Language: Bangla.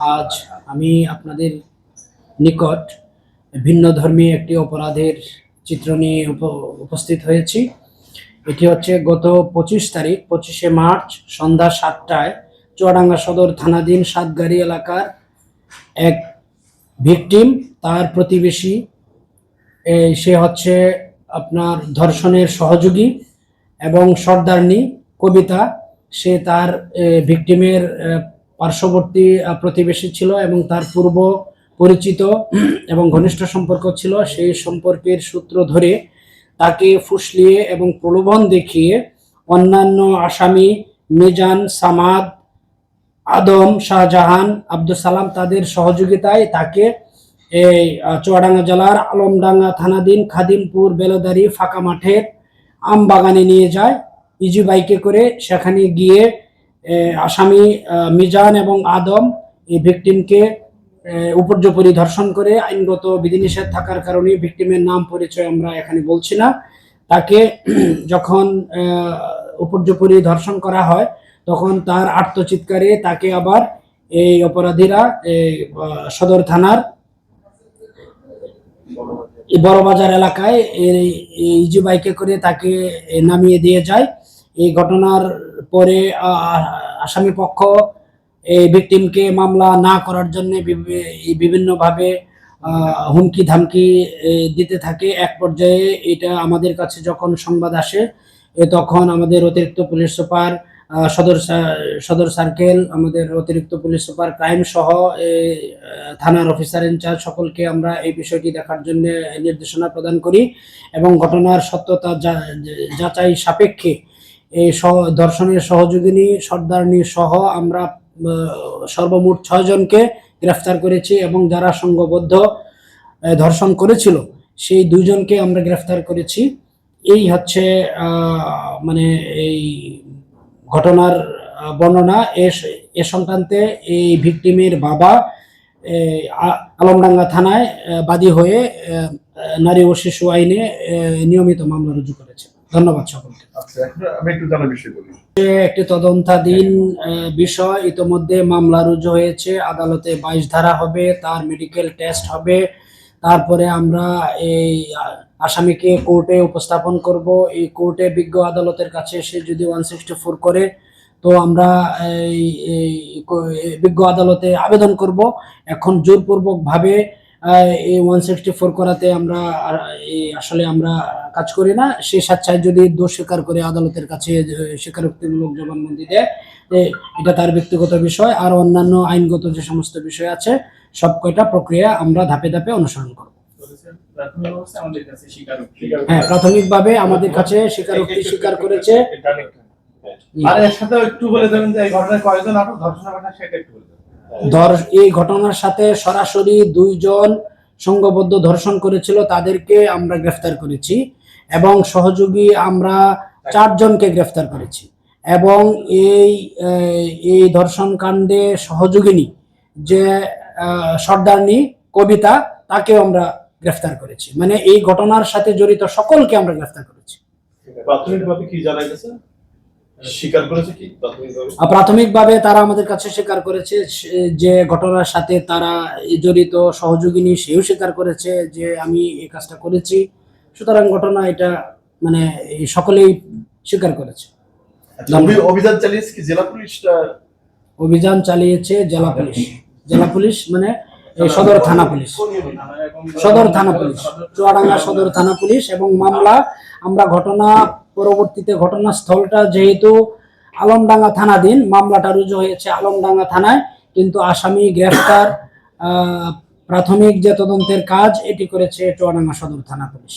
আজ আমি আপনাদের নিকট ভিন্ন ধর্মী একটি অপরাধের চিত্র নিয়ে উপস্থিত হয়েছি। এটি হচ্ছে গত 25শে মার্চ সন্ধ্যা 7টায় চুয়াডাঙ্গা সদর থানাধীন সাতগাড়ি এলাকার এক ভিকটিম, তার প্রতিবেশী, সে হচ্ছে আপনার ধর্ষণের সহযোগী এবং সর্দারনি কবিতা। সে তার ভিকটিমের পার্শ্ববর্তী প্রতিবেশী ছিল এবং তার পূর্ব পরিচিত এবং ঘনিষ্ঠ সম্পর্ক ছিল। সেই সম্পর্কের সূত্র ধরে তাকে ফুসলিয়ে এবং প্রলোভন দেখিয়ে অন্যান্য আসামি মিজান, সামাদ, আদম, শাহজাহান, আব্দুল সালাম তাদের সহযোগিতায় তাকে এই চুয়াডাঙ্গা জেলার আলমডাঙ্গা থানাধীন খাদিমপুর বেলদারি ফাঁকা মাঠের আম বাগানে নিয়ে যায় ইজি বাইকে করে। সেখানে গিয়ে আসামি মিজান এবং আদম এই ভিকটিমকে উপর্যুপরি ধর্ষণ করে। আইনগত বিধিনিষেধ থাকার কারণে ভিকটিমের নাম পরিচয় আমরা এখানে বলছি না। তাকে যখন উপর্যুপরি ধর্ষণ করা হয় তখন তার আর্তচিৎকারে তাকে আবার এই অপরাধীরা সদর থানার বড়বাজার এলাকায় ইজি বাইকে করে তাকে নামিয়ে দিয়ে যায়। এই ঘটনার পরে আসামি পক্ষ এই ভিকটিমকে মামলা না করার জন্য বিভিন্নভাবে হুমকি ধামকি দিতে থাকে। এক পর্যায়ে এটা আমাদের কাছে যখন সংবাদ আসে তখন আমাদের অতিরিক্ত পুলিশ সুপার সদর সার্কেল, আমাদের অতিরিক্ত পুলিশ সুপার ক্রাইম সহ থানার অফিসার ইনচার্জ সকলকে আমরা এই বিষয়টি দেখার জন্য নির্দেশনা প্রদান করি এবং ঘটনার সত্যতা যাচাই সাপেক্ষে এই ধর্ষণের সহযোগিনী সর্দারনি সহ আমরা সর্বমোট 6 জনকে গ্রেফতার করেছি এবং যারা সংঘবদ্ধ ধর্ষণ করেছিল সেই 2 জনকে আমরা গ্রেফতার করেছি। এই হচ্ছে মানে এই ঘটনার বর্ণনা। এ সংক্রান্তে এই ভিকটিমের বাবা আলমডাঙ্গা থানায় বাদী হয়ে নারী ও শিশু আইনে নিয়মিত মামলা রুজু করেছে। ধন্যবাদ সকলকে। একটি তদন্তাধীন বিষয়, ইতোমধ্যে মামলা রুজু হয়েছে, আদালতে 22 ধারা হবে, তার মেডিকেল টেস্ট হবে, তারপরে আমরা এই আসামিকে কোর্টে উপস্থাপন করব। এই কোর্টে বিজ্ঞ আদালতের কাছে সে যদি 164 করে তো আমরা এই বিজ্ঞ আদালতে আবেদন করব। এখন জোরপূর্বক ভাবে এই 164 করাতে আমরা আসলে আমরা কাজ করি না। সে স্বেচ্ছায় যদি দোষ স্বীকার করে আদালতের কাছে স্বীকারোক্তিমূলক জবানবন্দি দেয়, এটা তার ব্যক্তিগত বিষয়। আর অন্যান্য আইনগত যে সমস্ত বিষয় আছে সব কয়টা প্রক্রিয়া আমরা ধাপে ধাপে অনুসরণ করব। হ্যাঁ, প্রাথমিকভাবে আমাদের কাছে স্বীকারোক্তি স্বীকার করেছে। আর এর সাথে একটু বলে দেবেন যে এই ঘটনায় কয়জন আটক, ধর্ষণের ঘটনা সেটা একটু বলে দেবেন। এই ঘটনার সাথে সরাসরি 2 জন সংঘবদ্ধ ধর্ষণ করেছিল, তাদেরকে আমরা গ্রেফতার করেছি এবং সহযোগী আমরা 4 জনকে গ্রেফতার করেছি এবং এই ধর্ষণ কাণ্ডে সহযোগিনী যে সর্দারনি কবিতা তাকেও আমরা গ্রেফতার করেছি। মানে এই ঘটনার সাথে জড়িত সকলকে আমরা গ্রেফতার করেছি। প্রাথমিকভাবে কি জানা গেছে, স্বীকার করেছে কি? প্রাথমিকভাবে তারা আমাদের কাছে স্বীকার করেছে যে ঘটনার সাথে তারা জড়িত, সহযোগিনী সেও স্বীকার করেছে যে আমি এই কাজটা করেছি। সুতরাং ঘটনা এটা মানে সকলেই স্বীকার করেছে। অভিযান চালিয়েছে কি জেলা পুলিশটা? অভিযান চালিয়েছে জেলা পুলিশ মানে সদর থানা পুলিশ, চুয়াডাঙ্গা সদর থানা পুলিশ। এবং মামলা আমরা ঘটনা পরবর্তীতে ঘটনাস্থলটা যেহেতু আলমডাঙ্গা থানাধীন, মামলাটা রুজু হয়েছে আলমডাঙ্গা থানায়, কিন্তু আসামি গ্রেফতার প্রাথমিক যে তদন্তের কাজ এটি করেছে চুয়াডাঙ্গা সদর থানা পুলিশ।